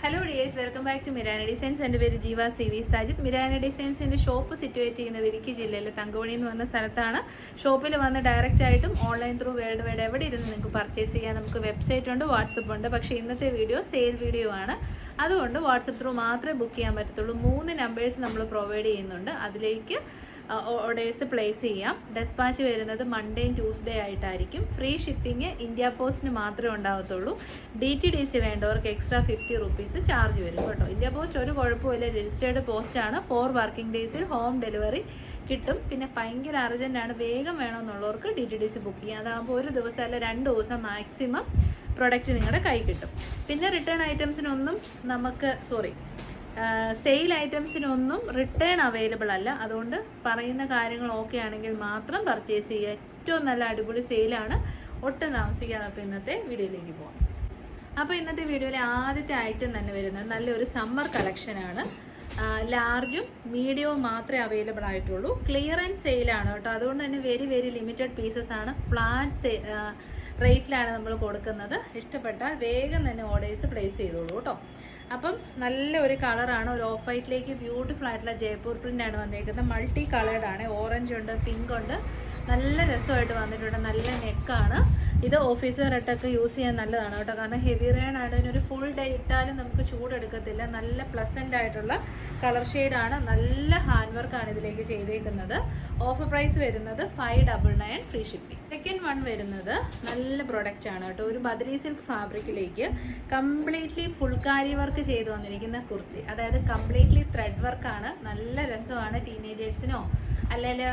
Hello dears, welcome back to Mirana designs. എൻ്റെ പേര് Jeeva C V Sajith. Mirana ഡിസൈൻസിൻ്റെ ഷോപ്പ് സിറ്റുവേറ്റ് ചെയ്യുന്നത് ഇടുക്കി ജില്ലയിലെ തങ്കമണി എന്ന് പറഞ്ഞ സ്ഥലത്താണ്. ഷോപ്പിൽ വന്ന് ഡയറക്റ്റ് ആയിട്ടും ഓൺലൈൻ ത്രൂ വേൾഡ് വൈഡ് എവിടെ ഇരുന്ന് നിങ്ങൾക്ക് പർച്ചേസ് ചെയ്യാൻ നമുക്ക് വെബ്സൈറ്റ് ഉണ്ട്, വാട്സപ്പ് ഉണ്ട്. പക്ഷേ ഇന്നത്തെ വീഡിയോ സെയിൽ വീഡിയോ ആണ്. അതുകൊണ്ട് വാട്സപ്പ് ത്രൂ മാത്രമേ ബുക്ക് ചെയ്യാൻ പറ്റത്തുള്ളൂ. 3 നമ്പേഴ്സ് നമ്മൾ പ്രൊവൈഡ് ചെയ്യുന്നുണ്ട്. അതിലേക്ക് ഓർഡേഴ്സ് പ്ലേസ് ചെയ്യാം. ഡെസ്പാച്ച് വരുന്നത് മൺഡേയും ട്യൂസ്ഡേ ആയിട്ടായിരിക്കും. ഫ്രീ ഷിപ്പിംഗ് ഇന്ത്യ പോസ്റ്റിന് മാത്രമേ ഉണ്ടാകത്തുള്ളൂ. DTDC വേണ്ടവർക്ക് എക്സ്ട്രാ 50 റുപ്പീസ് ചാർജ് വരും കേട്ടോ. ഇന്ത്യ പോസ്റ്റ് ഒരു കുഴപ്പമില്ല, രജിസ്റ്റേർഡ് പോസ്റ്റാണ്. 4 വർക്കിംഗ് ഡേയ്സിൽ ഹോം ഡെലിവറി കിട്ടും. പിന്നെ ഭയങ്കര അർജൻറ്റാണ്, വേഗം വേണമെന്നുള്ളവർക്ക് DTDC ബുക്ക് ചെയ്യാം. അതാകുമ്പോൾ ഒരു ദിവസം അല്ല 2 ദിവസം മാക്സിമം പ്രൊഡക്റ്റ് നിങ്ങളുടെ കൈ കിട്ടും. പിന്നെ റിട്ടേൺ ഐറ്റംസിനൊന്നും സെയിൽ ഐറ്റംസിനൊന്നും റിട്ടേൺ അവൈലബിൾ അല്ല. അതുകൊണ്ട് പറയുന്ന കാര്യങ്ങൾ ഓക്കെ ആണെങ്കിൽ മാത്രം പർച്ചേസ് ചെയ്യുക. ഏറ്റവും നല്ല അടിപൊളി സെയിലാണ്, ഒട്ടും താമസിക്കാതെ. അപ്പോൾ ഇന്നത്തെ വീഡിയോയിലേക്ക് പോകാം. അപ്പോൾ ഇന്നത്തെ വീഡിയോയിലെ ആദ്യത്തെ ഐറ്റം തന്നെ വരുന്നത് നല്ലൊരു സമ്മർ കളക്ഷനാണ്. ലാർജും മീഡിയവും മാത്രമേ അവൈലബിൾ ആയിട്ടുള്ളൂ. ക്ലിയറൻസ് സെയിലാണ് കേട്ടോ. അതുകൊണ്ട് തന്നെ വെരി വെരി ലിമിറ്റഡ് പീസസ് ആണ്. ഫ്ലാറ്റ് റേറ്റിലാണ് നമ്മൾ കൊടുക്കുന്നത്. ഇഷ്ടപ്പെട്ടാൽ വേഗം തന്നെ ഓർഡേഴ്സ് പ്ലേസ് ചെയ്തോളൂ കേട്ടോ. അപ്പം നല്ല ഒരു കളറാണ്. ഒരു ഓഫ് വൈറ്റിലേക്ക് ബ്യൂട്ടിഫുൾ ആയിട്ടുള്ള ജയ്പൂർ പ്രിൻ്റാണ് വന്നിരിക്കുന്നത്. മൾട്ടി കളേർഡാണ്. ഓറഞ്ച് ഉണ്ട്, പിങ്ക് ഉണ്ട്. നല്ല രസമായിട്ട് വന്നിട്ടുണ്ട്. നല്ല നെക്കാണ്. ഇത് ഓഫീസ് വെയറായിട്ടൊക്കെ യൂസ് ചെയ്യാൻ നല്ലതാണ് കേട്ടോ. കാരണം ഹെവി റെയിൻ ആണ്. ഇതിനൊരു ഫുൾ ഡേ ഇട്ടാലും നമുക്ക് ചൂടെടുക്കത്തില്ല. നല്ല പ്ലസൻ്റ് ആയിട്ടുള്ള കളർ ഷെയ്ഡാണ്. നല്ല ഹാൻഡ് വർക്കാണ് ഇതിലേക്ക് ചെയ്തേക്കുന്നത്. ഓഫർ പ്രൈസ് വരുന്നത് 599 ഫ്രീ ഷിപ്പിംഗ്. സെക്കൻഡ് വൺ വരുന്നത് നല്ല പ്രൊഡക്റ്റ് ആണ് കേട്ടോ. ഒരു Badri silk ഫാബ്രിക്കിലേക്ക് completely phulkari work ചെയ്ത് വന്നിരിക്കുന്ന കുർത്തി. അതായത് കംപ്ലീറ്റ്ലി ത്രെഡ് വർക്കാണ്. നല്ല രസമാണ്. ടീനേജേഴ്സിനോ അല്ലെങ്കിൽ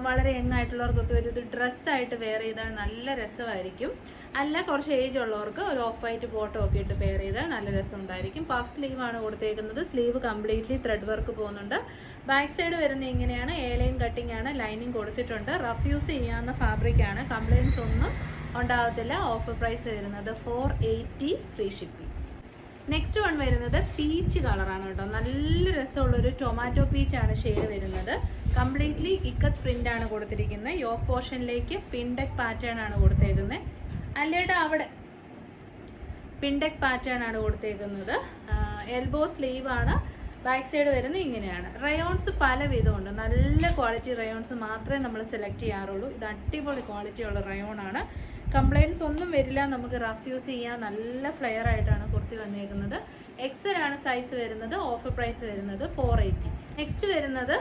വളരെ യങ് ആയിട്ടുള്ളവർക്കൊക്കെ ഒരു ഡ്രസ്സായിട്ട് വെയർ ചെയ്താൽ നല്ല രസമായിരിക്കും. അല്ല കുറച്ച് ഏജ് ഉള്ളവർക്ക് ഒരു ഓഫ് വൈറ്റ് ബോട്ടം ഒക്കെ ഇട്ട് പെയർ ചെയ്താൽ നല്ല രസം ഉണ്ടായിരിക്കും. പഫ് സ്ലീവാണ് കൊടുത്തേക്കുന്നത്. സ്ലീവ് കംപ്ലീറ്റ്ലി ത്രെഡ് വർക്ക് പോകുന്നുണ്ട്. ബാക്ക് സൈഡ് വരുന്നത് ഇങ്ങനെയാണ്. ലൈൻ കട്ടിംഗ് ആണ്. ലൈനിങ് കൊടുത്തിട്ടുണ്ട്. റഫ് യൂസ് ചെയ്യാവുന്ന ഫാബ്രിക്കാണ്. കംപ്ലയിൻസ് ഒന്നും ഉണ്ടാകത്തില്ല. ഓഫർ പ്രൈസ് വരുന്നത് 480 ഫ്രീ ഷിപ്പിംഗ്. നെക്സ്റ്റ് വൺ വരുന്നത് പീച്ച് കളറാണ് കേട്ടോ. നല്ല രസമുള്ളൊരു ടൊമാറ്റോ പീച്ചാണ് ഷെയ്ഡ് വരുന്നത്. കംപ്ലീറ്റ്ലി ഇക്കത്ത് പ്രിൻ്റ് ആണ് കൊടുത്തിരിക്കുന്നത്. യോക്ക് പോർഷനിലേക്ക് പിൻഡെക് പാറ്റേൺ ആണ് കൊടുത്തേക്കുന്നത്. അല്ലേട്ടാ അവിടെ പിൻഡെക് പാറ്റേൺ ആണ് കൊടുത്തേക്കുന്നത്. എൽബോ സ്ലീവ് ആണ്. ബാക്ക് സൈഡ് വരുന്നത് ഇങ്ങനെയാണ്. റയോൺസ് പല വിധമുണ്ട്. നല്ല ക്വാളിറ്റി റയോൺസ് മാത്രമേ നമ്മൾ സെലക്ട് ചെയ്യാറുള്ളൂ. ഇത് അടിപൊളി ക്വാളിറ്റിയുള്ള റയോൺ ആണ്. കംപ്ലയിൻസ് ഒന്നും വരില്ല. നമുക്ക് റഫ് യൂസ് ചെയ്യാൻ നല്ല ഫ്ലെയർ ആയിട്ടാണ് കുർത്തി വന്നേക്കുന്നത്. XL ആണ് സൈസ് വരുന്നത്. ഓഫർ പ്രൈസ് വരുന്നത് 480. നെക്സ്റ്റ് വരുന്നത്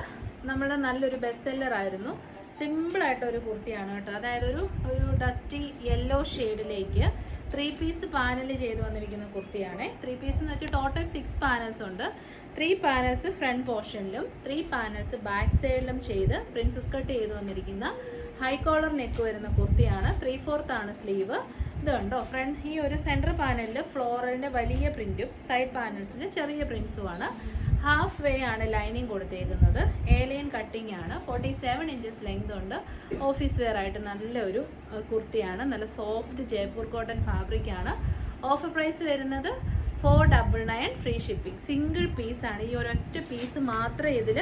നമ്മുടെ നല്ലൊരു ബെസ്റ്റ് സെല്ലർ ആയിരുന്നു. സിമ്പിളായിട്ടൊരു കുർത്തിയാണ് കേട്ടോ. അതായത് ഒരു ഡസ്റ്റി യെല്ലോ ഷെയ്ഡിലേക്ക് 3 പീസ് പാനൽ ചെയ്ത് വന്നിരിക്കുന്ന കുർത്തിയാണ്. 3 പീസ് എന്ന് വെച്ചാൽ ടോട്ടൽ 6 പാനൽസ് ഉണ്ട്. 3 പാനൽസ് ഫ്രണ്ട് പോർഷനിലും 3 പാനൽസ് ബാക്ക് സൈഡിലും ചെയ്ത് പ്രിൻസസ് കട്ട് ചെയ്ത് വന്നിരിക്കുന്ന ഹൈ കോളർ നെക്ക് വരുന്ന കുർത്തിയാണ്. 3/4 ആണ് സ്ലീവ്. ഇത് കണ്ടോ, ഫ്രണ്ട് ഈ ഒരു സെൻറ്റർ പാനലിൽ ഫ്ലോറലിൻ്റെ വലിയ പ്രിൻറ്റും സൈഡ് പാനൽസിൽ ചെറിയ പ്രിൻസുമാണ്. ഹാഫ് വേ ആണ് ലൈനിങ് കൊടുത്തേക്കുന്നത്. ലൈൻ കട്ടിംഗ് ആണ്. 47 ഇഞ്ചസ് ലെങ്ത് ഉണ്ട്. ഓഫീസ് വെയർ ആയിട്ട് നല്ലൊരു കുർത്തിയാണ്. നല്ല സോഫ്റ്റ് ജയ്പൂർ കോട്ടൺ ഫാബ്രിക് ആണ്. ഓഫർ പ്രൈസ് വരുന്നത് 499 ഫ്രീ ഷിപ്പിംഗ്. സിംഗിൾ പീസാണ്. ഈ ഒരൊറ്റ പീസ് മാത്രമേ ഇതിൽ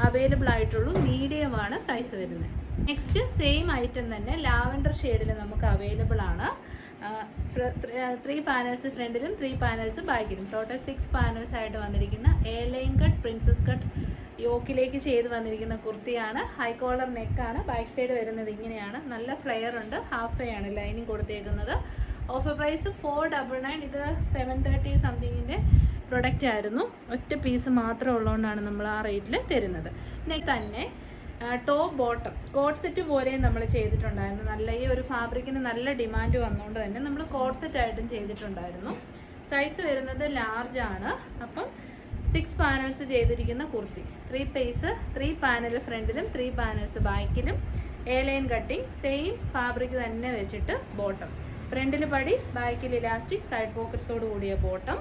അവൈലബിൾ ആയിട്ടുള്ളൂ. മീഡിയമാണ് സൈസ് വരുന്നത്. നെക്സ്റ്റ് സെയിം ഐറ്റം തന്നെ ലാവൻഡർ ഷെയ്ഡിൽ നമുക്ക് അവൈലബിൾ ആണ്. 3 പാനൽസ് ഫ്രണ്ടിലും 3 പാനൽസ് ബാക്കിലും. ടോട്ടൽ 6 പാനൽസ് ആയിട്ട് വന്നിരിക്കുന്ന ലൈൻ കട്ട് പ്രിൻസസ് കട്ട് യോക്കിലേക്ക് ചെയ്ത് വന്നിരിക്കുന്ന കുർത്തിയാണ്. ഹൈ കോളർ നെക്കാണ്. ബാക്ക് സൈഡ് വരുന്നത് ഇങ്ങനെയാണ്. നല്ല ഫ്ലെയർ ഉണ്ട്. ഹാഫ് വേ ആണ് ലൈനിങ് കൊടുത്തേക്കുന്നത്. Offer price 499. ഇത് 730 സംതിങ്ങിൻ്റെ പ്രൊഡക്റ്റ് ആയിരുന്നു. ഒറ്റ പീസ് മാത്രം ഉള്ളതുകൊണ്ടാണ് നമ്മൾ ആ റേറ്റിൽ തരുന്നത്. തന്നെ ടോപ്പ് ബോട്ടം കോട്ട് സെറ്റ് പോലെയും നമ്മൾ ചെയ്തിട്ടുണ്ടായിരുന്നു. നല്ല ഈ ഒരു ഫാബ്രിക്കിന് നല്ല ഡിമാൻഡ് വന്നുകൊണ്ട് തന്നെ നമ്മൾ കോട്ട് സെറ്റ് ആയിട്ടും ചെയ്തിട്ടുണ്ടായിരുന്നു. സൈസ് വരുന്നത് ലാർജ് ആണ്. അപ്പം 6 പാനൽസ് ചെയ്തിരിക്കുന്ന കുർത്തി. 3 പീസ് 3 പാനൽ ഫ്രണ്ടിലും 3 പാനൽസ് ബാക്കിലും. ലൈൻ കട്ടിങ് സെയിം ഫാബ്രിക് തന്നെ വെച്ചിട്ട് ബോട്ടം. ഫ്രണ്ടിൽ പടി, ബാക്കിൽ ഇലാസ്റ്റിക്, സൈഡ് പോക്കറ്റ്സോട് കൂടിയ ബോട്ടം.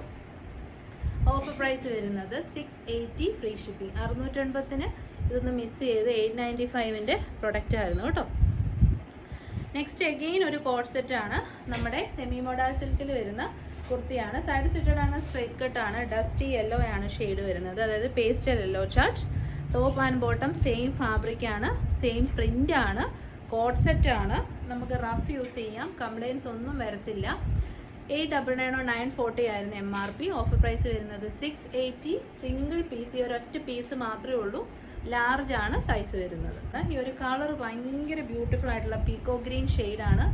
ഓഫർ പ്രൈസ് വരുന്നത് 680 ഫ്രീ ഷിപ്പിംഗ്. 680-ന് ഇതൊന്ന് മിസ് ചെയ്ത് 895-ൻ്റെ പ്രൊഡക്റ്റ് ആയിരുന്നു കേട്ടോ. നെക്സ്റ്റ് അഗെയിൻ ഒരു കോട്ട് സെറ്റാണ്. നമ്മുടെ സെമി മോഡൽ സിൽക്കിൽ വരുന്ന കുർത്തിയാണ്. സൈഡ് സിറ്റഡ് ആണ്. സ്ട്രൈറ്റ് കട്ട് ആണ്. ഡസ്റ്റി യെല്ലോ ആണ് ഷെയ്ഡ് വരുന്നത്. അതായത് pastel yellow chart. Top and bottom same fabric ആണ്. സെയിം പ്രിൻ്റ് ആണ്. കോട്ട് സെറ്റ് ആണ്. നമുക്ക് റഫ് യൂസ് ചെയ്യാം. കംപ്ലയിൻസ് ഒന്നും വരത്തില്ല. 899 940 ആയിരുന്നു MRP. ഓഫർ പ്രൈസ് വരുന്നത് 680. സിംഗിൾ പീസ്, ഈ ഒരൊറ്റ പീസ് മാത്രമേ ഉള്ളൂ. ലാർജ് ആണ് സൈസ് വരുന്നത്. ഈ ഒരു കളർ ഭയങ്കര ബ്യൂട്ടിഫുൾ ആയിട്ടുള്ള പീക്കോ ഗ്രീൻ ഷെയ്ഡാണ്.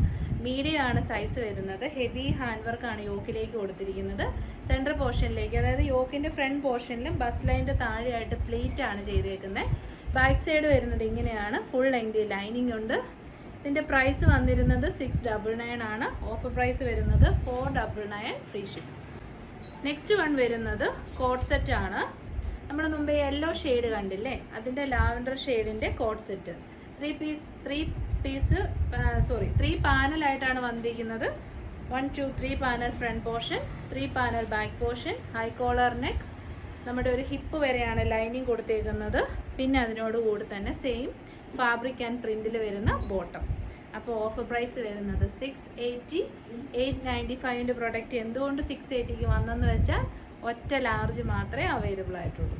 മീഡിയം ആണ് സൈസ് വരുന്നത്. ഹെവി ഹാൻഡ് വർക്കാണ് യോക്കിലേക്ക് കൊടുത്തിരിക്കുന്നത്. സെൻട്രൽ പോർഷനിലേക്ക്, അതായത് യോക്കിൻ്റെ ഫ്രണ്ട് പോർഷനിലും ബസ് ലൈനിൻ്റെ താഴെയായിട്ട് പ്ലീറ്റ് ആണ് ചെയ്തേക്കുന്നത്. ബാക്ക് സൈഡ് വരുന്നത് ഇങ്ങനെയാണ്. ഫുൾ ലെങ്ത് ലൈനിങ് ഉണ്ട്. ഇതിൻ്റെ പ്രൈസ് വന്നിരുന്നത് 699 ആണ്. ഓഫർ പ്രൈസ് വരുന്നത് 499 ഫ്രീ ഷിപ്പ്. നെക്സ്റ്റ് വൺ വരുന്നത് കോട്ട് സെറ്റ് ആണ്. നമ്മൾ മുമ്പേ യെല്ലോ ഷെയ്ഡ് കണ്ടില്ലേ, അതിൻ്റെ ലാവൻഡർ ഷെയ്ഡിൻ്റെ കോട്ട് സെറ്റ്. 3 പാനലായിട്ടാണ് വന്നിരിക്കുന്നത്. 1 2 3 panel front portion, 3 panel back portion, high collar neck, നമ്മുടെ ഒരു ഹിപ്പ് വരെയാണ് ലൈനിങ് കൊടുത്തേക്കുന്നത്. പിന്നെ അതിനോട് കൂടി തന്നെ സെയിം ഫാബ്രിക് ആൻഡ് പ്രിന്റിൽ വരുന്ന ബോട്ടം. അപ്പോൾ ഓഫർ പ്രൈസ് വരുന്നത് 680. 895ൻ്റെ പ്രൊഡക്റ്റ് എന്തുകൊണ്ട് 680ക്ക് വന്നെന്ന് വെച്ചാൽ ഒറ്റ ലാർജ് മാത്രമേ അവൈലബിൾ ആയിട്ടുള്ളൂ.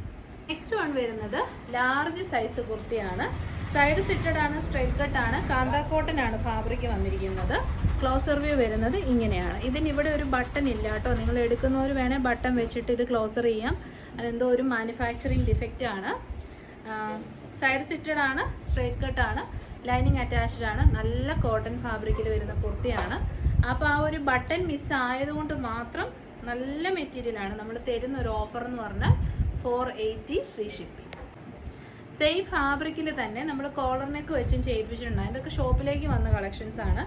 നെക്സ്റ്റ് വൺ വരുന്നത് ലാർജ് സൈസ് കുർത്തിയാണ്. സൈഡ് സിറ്റഡ് ആണ്, സ്ട്രെയിറ്റ് കട്ട് ആണ്, കാന്ത കോട്ടൺ ആണ് ഫാബ്രിക് വന്നിരിക്കുന്നത്. ക്ലോസർ വ്യൂ വരുന്നത് ഇങ്ങനെയാണ്. ഇതിനിവിടെ ഒരു ബട്ടൺ ഇല്ല കേട്ടോ. നിങ്ങൾ എടുക്കുന്നവർ വേണേൽ ബട്ടൺ വെച്ചിട്ട് ഇത് ക്ലോസർ ചെയ്യാം. അതെന്തോ ഒരു മാനുഫാക്ചറിങ് ഡിഫക്റ്റ് ആണ്. സൈഡ് സിറ്റഡ് ആണ്, സ്ട്രെയിറ്റ് കട്ട് ആണ്, ലൈനിങ് അറ്റാച്ച്ഡ് ആണ്. നല്ല കോട്ടൺ ഫാബ്രിക്കിൽ വരുന്ന കുർത്തിയാണ്. അപ്പോൾ ആ ഒരു ബട്ടൺ മിസ് ആയതുകൊണ്ട് മാത്രം നല്ല മെറ്റീരിയലാണ്. നമ്മൾ തരുന്ന ഒരു ഓഫർ എന്ന് പറഞ്ഞാൽ 480 ഫ്രീ ഷിപ്പിംഗ്. സെയിം ഫാബ്രിക്കിൽ തന്നെ നമ്മൾ കോളർ നെക്ക് വെച്ചും ചെയ്യിപ്പിച്ചിട്ടുണ്ടാകും. ഇതൊക്കെ ഷോപ്പിലേക്ക് വന്ന കളക്ഷൻസ് ആണ്.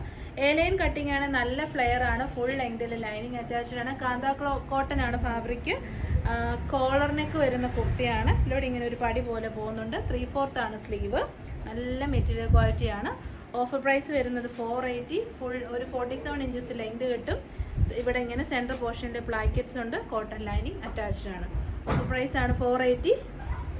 എലൈൻ കട്ടിംഗ് ആണ്, നല്ല ഫ്ലെയർ ആണ്, ഫുൾ ലെങ്തിൽ ലൈനിങ് അറ്റാച്ച്ഡ് ആണ്. കാന്ത കോട്ടൺ ആണ് ഫാബ്രിക്. കോളർ നെക്ക് വരുന്ന കുർത്തിയാണ്. ഇതിലൂടെ ഇങ്ങനെ ഒരു പടി പോലെ പോകുന്നുണ്ട്. 3/4 ആണ് സ്ലീവ്. നല്ല മെറ്റീരിയൽ ക്വാളിറ്റിയാണ്. ഓഫർ പ്രൈസ് വരുന്നത് 480. ഫുൾ ഒരു 47 ഇഞ്ചസ് ലെങ്ത് കിട്ടും. ഇവിടെ ഇങ്ങനെ സെൻട്രൽ പോർഷനിൽ പ്ലാക്കറ്റ്സ് ഉണ്ട്. കോട്ടൺ ലൈനിങ് അറ്റാച്ച്ഡ് ആണ്. ഓഫർ പ്രൈസ് ആണ് 480.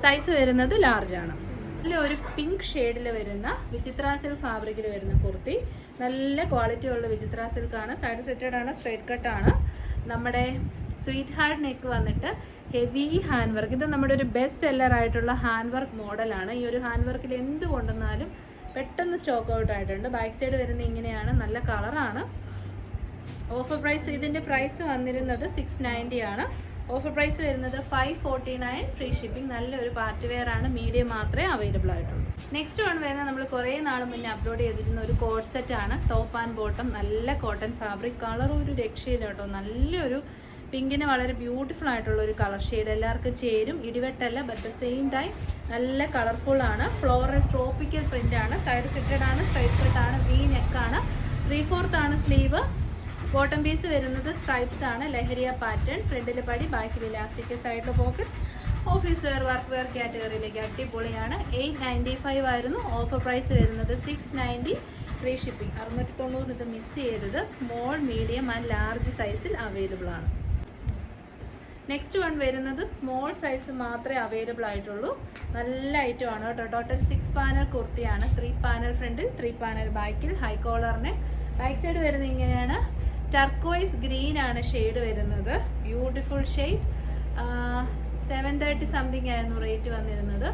സൈസ് വരുന്നത് ലാർജ് ആണ്. ഇതിൽ ഒരു പിങ്ക് ഷെയ്ഡിൽ വരുന്ന വിചിത്ര സിൽക്ക് ഫാബ്രിക്കിൽ വരുന്ന കുർത്തി. നല്ല ക്വാളിറ്റി ഉള്ള വിചിത്ര സിൽക്കാണ്. സൈഡ് സെറ്റഡ് ആണ്, സ്ട്രെയിറ്റ് കട്ട് ആണ്. നമ്മുടെ സ്വീറ്റ് ഹാർട്ട് നെക്ക് വന്നിട്ട് ഹെവി ഹാൻഡ് വർക്ക്. ഇത് നമ്മുടെ ഒരു ബെസ്റ്റ് സെല്ലർ ആയിട്ടുള്ള ഹാൻഡ് വർക്ക് മോഡലാണ്. ഈ ഒരു ഹാൻഡ് വർക്കിൽ എന്ത് കൊണ്ടുവന്നാലും പെട്ടെന്ന് സ്റ്റോക്ക് ഔട്ട് ആയിട്ടുണ്ട്. ബാക്ക് സൈഡ് വരുന്നത് ഇങ്ങനെയാണ്. നല്ല കളറാണ്. ഓഫർ പ്രൈസ്, ഇതിൻ്റെ പ്രൈസ് വന്നിരുന്നത് 690 ആണ്. ഓഫർ പ്രൈസ് വരുന്നത് 549 ഫ്രീ ഷിപ്പിംഗ്. നല്ലൊരു പാർട്ടി വെയർ ആണ്. മീഡിയം മാത്രമേ അവൈലബിൾ ആയിട്ടുള്ളൂ. നെക്സ്റ്റ് വൺ വരുന്നത് നമ്മൾ കുറേ നാൾ മുന്നേ അപ്ലോഡ് ചെയ്തിരുന്ന ഒരു കോട്ട് സെറ്റ് ആണ്. ടോപ്പ് ആൻഡ് ബോട്ടം, നല്ല കോട്ടൺ ഫാബ്രിക്. കളർ ഒരു രക്ഷയില്ല കേട്ടോ. നല്ലൊരു പിങ്കിന് വളരെ ബ്യൂട്ടിഫുൾ ആയിട്ടുള്ള ഒരു കളർ ഷെയ്ഡ്. എല്ലാവർക്കും ചേരും. ഇടിവെട്ടല്ല, ബട്ട് ദ സെയിം ടൈം നല്ല കളർഫുൾ ആണ്. ഫ്ലോറൽ ട്രോപ്പിക്കൽ പ്രിന്റ് ആണ്. സൈഡ് സിറ്റഡ് ആണ്, സ്ട്രൈറ്റ് കട്ട് ആണ്, വി നെക്ക് ആണ്. 3/4 ആണ് സ്ലീവ്. ബോട്ടം പീസ് വരുന്നത് സ്ട്രൈപ്സ് ആണ്, ലഹരിയ പാറ്റേൺ. ഫ്രണ്ടിൽ പടി, ബാക്കിൽ ഇലാസ്റ്റിക്, സൈഡിൽ pockets. Office wear, work wear കാറ്റഗറിയിലേക്ക് അടിപൊളിയാണ്. 895 ആയിരുന്നു. ഓഫർ പ്രൈസ് വരുന്നത് 690 ഫ്രീ ഷിപ്പിംഗ്. 690 ഇത് മിസ് ചെയ്തത്. സ്മോൾ, മീഡിയം ആൻഡ് ലാർജ് സൈസിൽ അവൈലബിൾ ആണ്. നെക്സ്റ്റ് വൺ വരുന്നത് സ്മോൾ സൈസ് മാത്രമേ അവൈലബിൾ ആയിട്ടുള്ളൂ. നല്ല ഐറ്റം ആണ് കേട്ടോ. ടോട്ടൽ 6 പാനൽ കുർത്തിയാണ്. 3 പാനൽ ഫ്രണ്ടിൽ, 3 പാനൽ ബാക്കിൽ, ഹൈ കോളറിന്. ബാക്ക് സൈഡ് വരുന്നത് ഇങ്ങനെയാണ്. ടർക്കോയ്സ് ഗ്രീൻ ആണ് ഷെയ്ഡ് വരുന്നത്. Beautiful shade. 730 സംതിങ് ആയിരുന്നു റേറ്റ് വന്നിരുന്നത്.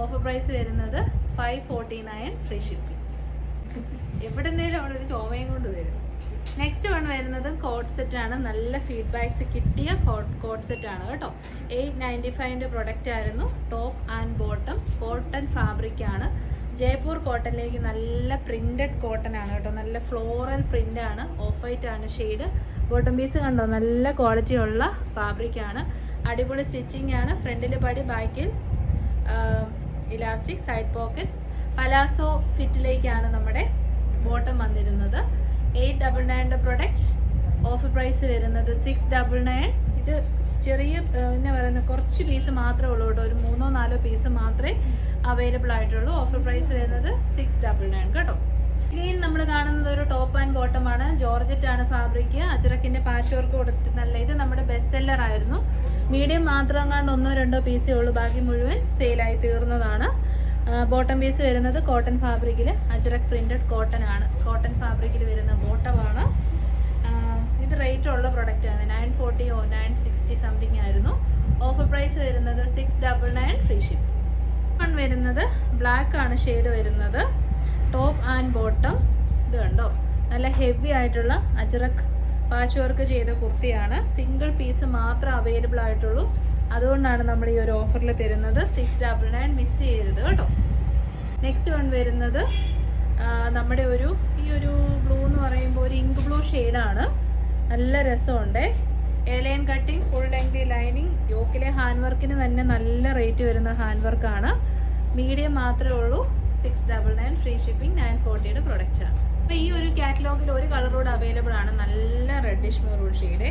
ഓഫർ പ്രൈസ് വരുന്നത് 549 ഫ്രീ ഷിപ്പിംഗ്. എവിടെന്നേലും അവിടെ ഒരു ചോമയും കൊണ്ട് വരും. നെക്സ്റ്റ് വൺ വരുന്നത് കോട്ട് സെറ്റ് ആണ്. നല്ല ഫീഡ്ബാക്സ് കിട്ടിയ കോട്ട് സെറ്റ് ആണ് കേട്ടോ. 895ൻ്റെ പ്രൊഡക്റ്റ് ആയിരുന്നു. Top and bottom cotton fabric ആണ്. ജയ്പൂർ കോട്ടണിലേക്ക് നല്ല പ്രിന്റഡ് കോട്ടൺ ആണ് കേട്ടോ. നല്ല ഫ്ലോറൽ പ്രിന്റ് ആണ്. ഓഫ് വൈറ്റ് ആണ് ഷെയ്ഡ്. ബോട്ടം പീസ് കണ്ടോ, നല്ല ക്വാളിറ്റി ഉള്ള ഫാബ്രിക് ആണ്. അടിപൊളി സ്റ്റിച്ചിങ് ആണ്. ഫ്രണ്ടിൽ പടി, ബാക്കിൽ ഇലാസ്റ്റിക്, സൈഡ് പോക്കറ്റ്സ്. പലാസോ ഫിറ്റിലേക്കാണ് നമ്മുടെ ബോട്ടം വന്നിരുന്നത്. 899ൻ്റെ പ്രൊഡക്റ്റ്. ഓഫർ പ്രൈസ് വരുന്നത് 699. ഇത് ചെറിയ എന്നാ പറയുന്നത്, കുറച്ച് പീസ് മാത്രമേ ഉള്ളൂ കേട്ടോ. ഒരു 3-4 പീസ് മാത്രമേ അവൈലബിൾ ആയിട്ടുള്ളൂ. ഓഫർ പ്രൈസ് വരുന്നത് 699 കേട്ടോ. ഇനി നമ്മൾ കാണുന്നത് ഒരു ടോപ്പ് ആൻഡ് ബോട്ടം ആണ്. ജോർജറ്റ് ആണ് ഫാബ്രിക്. അജറക്കിൻ്റെ പാച്ച് വർക്ക് കൊടുത്ത് നല്ല, ഇത് നമ്മുടെ ബെസ്റ്റ് സെല്ലർ ആയിരുന്നു. മീഡിയം മാത്രം കണ്ട് 1-2 പീസേ ഉള്ളൂ. ബാക്കി മുഴുവൻ സെയിലായി തീർന്നതാണ്. ബോട്ടം പീസ് വരുന്നത് കോട്ടൺ ഫാബ്രിക്കിൽ, അജറക് പ്രിന്റഡ് കോട്ടൺ ആണ്. കോട്ടൺ ഫാബ്രിക്കിൽ വരുന്ന ബോട്ടമാണ്. ഇത് റേറ്റ് ഉള്ള പ്രൊഡക്റ്റ് ആണ്. 940 or 960 സംതിങ് ആയിരുന്നു. ഓഫർ പ്രൈസ് വരുന്നത് 699 ഫ്രീ ഷിപ്പ്. വൺ വരുന്നത് ബ്ലാക്ക് ആണ് ഷെയ്ഡ് വരുന്നത്. ടോപ്പ് ആൻഡ് ബോട്ടം ഇത് കണ്ടോ, നല്ല ഹെവി ആയിട്ടുള്ള അജറക് പാച്ച് വർക്ക് ചെയ്ത കുർത്തിയാണ്. സിംഗിൾ പീസ് മാത്രം അവൈലബിൾ ആയിട്ടുള്ളൂ. അതുകൊണ്ടാണ് നമ്മൾ ഈ ഒരു ഓഫറിൽ തരുന്നത്. 699 മിസ് ചെയ്യരുത് കേട്ടോ. നെക്സ്റ്റ് വൺ വരുന്നത് നമ്മുടെ ഈ ഒരു ബ്ലൂ എന്ന് പറയുമ്പോൾ ഒരു ഇങ്ക് ബ്ലൂ ഷെയ്ഡാണ്. നല്ല രസമുണ്ട്. A line cutting, full length lining, യോക്കിലെ ഹാൻഡ് വർക്കിന് തന്നെ നല്ല റേറ്റ് വരുന്ന ഹാൻഡ് വർക്കാണ്. മീഡിയം മാത്രമേ ഉള്ളൂ. 699 ഫ്രീ ഷിപ്പിംഗ്. 940യുടെ പ്രൊഡക്റ്റാണ്. അപ്പോൾ ഈ ഒരു കാറ്റലോഗിൽ ഒരു കളറോട് അവൈലബിൾ ആണ്. നല്ല reddish maroon shade,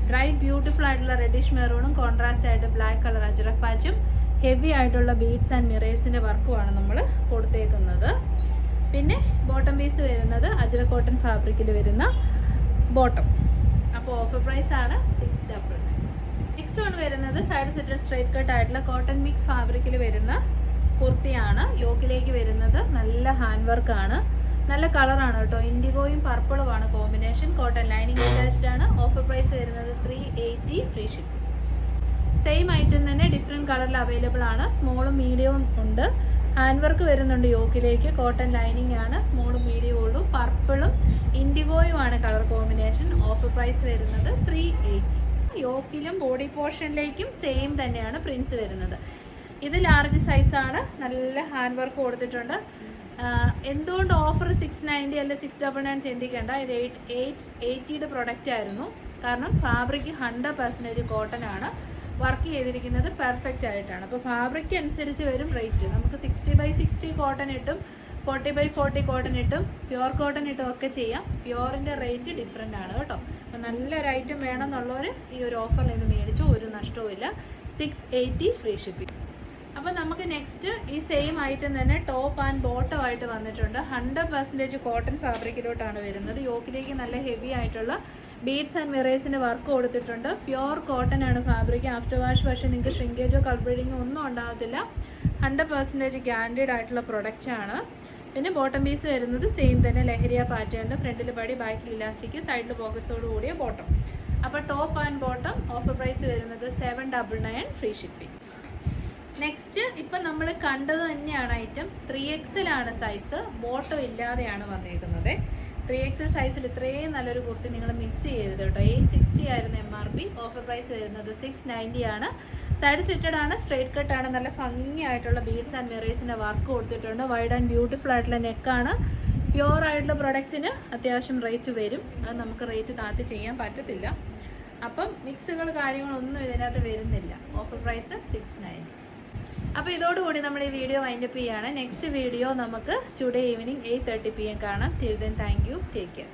bright beautiful ആയിട്ടുള്ള റെഡിഷ് മെറൂണും കോൺട്രാസ്റ്റ് ആയിട്ട് ബ്ലാക്ക് കളർ അജ്രക് പാച്ചും ഹെവി ആയിട്ടുള്ള ബീഡ്സ് ആൻഡ് മിറേഴ്സിൻ്റെ വർക്കുമാണ് നമ്മൾ കൊടുത്തേക്കുന്നത്. പിന്നെ ബോട്ടം പീസ് വരുന്നത് അജ്രക് കോട്ടൺ ഫാബ്രിക്കിൽ വരുന്ന ബോട്ടം. അപ്പോൾ ഓഫർ പ്രൈസ് ആണ് 699. നെക്സ്റ്റ് വൺ വരുന്നത് സൈഡ് സെറ്റഡ് സ്ട്രൈറ്റ് കട്ട് ആയിട്ടുള്ള കോട്ടൺ മിക്സ് ഫാബ്രിക്കിൽ വരുന്ന കുർത്തിയാണ്. യോക്കിലേക്ക് വരുന്നത് നല്ല ഹാൻഡ് വർക്കാണ്. നല്ല കളറാണ് കേട്ടോ. ഇൻഡിഗോയും പർപ്പിളുമാണ് കോമ്പിനേഷൻ. കോട്ടൺ ലൈനിങ് അറ്റാച്ച്ഡ് ആണ്. ഓഫർ പ്രൈസ് വരുന്നത് 380 ഫ്രീ ഷിപ്പിംഗ്. സെയിം ഐറ്റം തന്നെ ഡിഫറെൻറ്റ് കളറിൽ അവൈലബിൾ ആണ്. സ്മോളും മീഡിയവും ഉണ്ട്. ഹാൻഡ് വർക്ക് വരുന്നുണ്ട് യോക്കിലേക്ക്. കോട്ടൺ ലൈനിങ് ആണ്. സ്മോളും മീഡിയവും ഉള്ളൂ. പർപ്പിളും ഇൻഡിഗോയുമാണ് കളർ കോമ്പിനേഷൻ. ഓഫർ പ്രൈസ് വരുന്നത് 380. യോക്കിലും ബോഡി പോർഷനിലേക്കും സെയിം തന്നെയാണ് പ്രിൻസ് വരുന്നത്. ഇത് ലാർജ് സൈസാണ്. നല്ല ഹാൻഡ് വർക്ക് കൊടുത്തിട്ടുണ്ട്. എന്തുകൊണ്ട് ഓഫർ 690 അല്ല 699 ചിന്തിക്കേണ്ട. ഇത് 880യുടെ പ്രൊഡക്റ്റ് ആയിരുന്നു. കാരണം ഫാബ്രിക് 100% കോട്ടൺ ആണ്. വർക്ക് ചെയ്തിരിക്കുന്നത് പെർഫെക്റ്റ് ആയിട്ടാണ്. അപ്പോൾ ഫാബ്രിക് അനുസരിച്ച് വരും റേറ്റ്. നമുക്ക് 60/60 കോട്ടൺ ഇട്ടും 40/40 കോട്ടൺ ഇട്ടും പ്യുവർ കോട്ടൺ ഇട്ടും ഒക്കെ ചെയ്യാം. പ്യുവറിൻ്റെ റേറ്റ് ഡിഫറെൻ്റ് ആണ് കേട്ടോ. അപ്പോൾ നല്ലൊരു ഐറ്റം വേണമെന്നുള്ളവർ ഈ ഒരു ഓഫറിൽ നിന്ന് മേടിച്ചു. ഒരു നഷ്ടവും ഇല്ല. 680 ഫ്രീ ഷിപ്പിംഗ്. അപ്പോൾ നമുക്ക് നെക്സ്റ്റ് ഈ സെയിം ഐറ്റം തന്നെ ടോപ്പ് ആൻഡ് ബോട്ടം ആയിട്ട് വന്നിട്ടുണ്ട്. 100% കോട്ടൺ ഫാബ്രിക്കിലോട്ടാണ് വരുന്നത്. യോക്കിലേക്ക് നല്ല ഹെവി ആയിട്ടുള്ള ബീഡ്സ് ആൻഡ് മിറേഴ്സിൻ്റെ വർക്ക് കൊടുത്തിട്ടുണ്ട്. പ്യുവർ കോട്ടൺ ആണ് ഫാബ്രിക്. ആഫ്റ്റർ വാഷ് പക്ഷേ നിങ്ങൾക്ക് ഷ്രിങ്കേജോ കളർ ബ്ലീഡിങ്ങോ ഒന്നും ഉണ്ടാകത്തില്ല. 100% ഗ്യാരണ്ടീഡ് ആയിട്ടുള്ള പ്രൊഡക്റ്റ് ആണ്. പിന്നെ ബോട്ടം പീസ് വരുന്നത് സെയിം തന്നെ ലഹരിയ പാറ്റേൺ. ഫ്രണ്ടിൽ പടി, ബാക്കിൽ ഇലാസ്റ്റിക്, സൈഡിൽ പോക്കറ്റ്സോട് കൂടിയ ബോട്ടം. അപ്പോൾ top and bottom offer price വരുന്നത് 799 ഫ്രീ ഷിപ്പിംഗ്. നെക്സ്റ്റ് ഇപ്പം നമ്മൾ കണ്ടത് തന്നെയാണ് ഐറ്റം. 3XL ആണ് സൈസ്. ബോട്ടം ഇല്ലാതെയാണ് വന്നേക്കുന്നത്. 3XL സൈസിൽ ഇത്രയും നല്ലൊരു കുർത്തി നിങ്ങൾ മിസ് ചെയ്യരുത് കേട്ടോ. 860 ആയിരുന്നു MRP. ഓഫർ പ്രൈസ് വരുന്നത് 690 ആണ്. സൈഡ് സെറ്റഡ് ആണ്. സ്ട്രേറ്റ് കട്ടാണ്. നല്ല ഭംഗിയായിട്ടുള്ള ബീഡ്സ് ആൻഡ് മിറേഴ്സിൻ്റെ വർക്ക് കൊടുത്തിട്ടുണ്ട്. വൈഡ് ആൻഡ് ബ്യൂട്ടിഫുൾ ആയിട്ടുള്ള നെക്കാണ്. പ്യുവർ ആയിട്ടുള്ള പ്രൊഡക്ട്സിന് അത്യാവശ്യം റേറ്റ് വരും. അത് നമുക്ക് റേറ്റ് താഴ്ത്തി ചെയ്യാൻ പറ്റത്തില്ല. അപ്പം മിക്സുകൾ കാര്യങ്ങളൊന്നും ഇതിനകത്ത് വരുന്നില്ല. Offer price 690. അപ്പോൾ ഇതോടുകൂടി നമ്മൾ ഈ വീഡിയോ വൈൻഡപ്പ് ചെയ്യുകയാണ്. നെക്സ്റ്റ് വീഡിയോ നമുക്ക് ടുഡേ ഈവനിങ് 8:30 PM കാണാം. Till then thank you. Take care.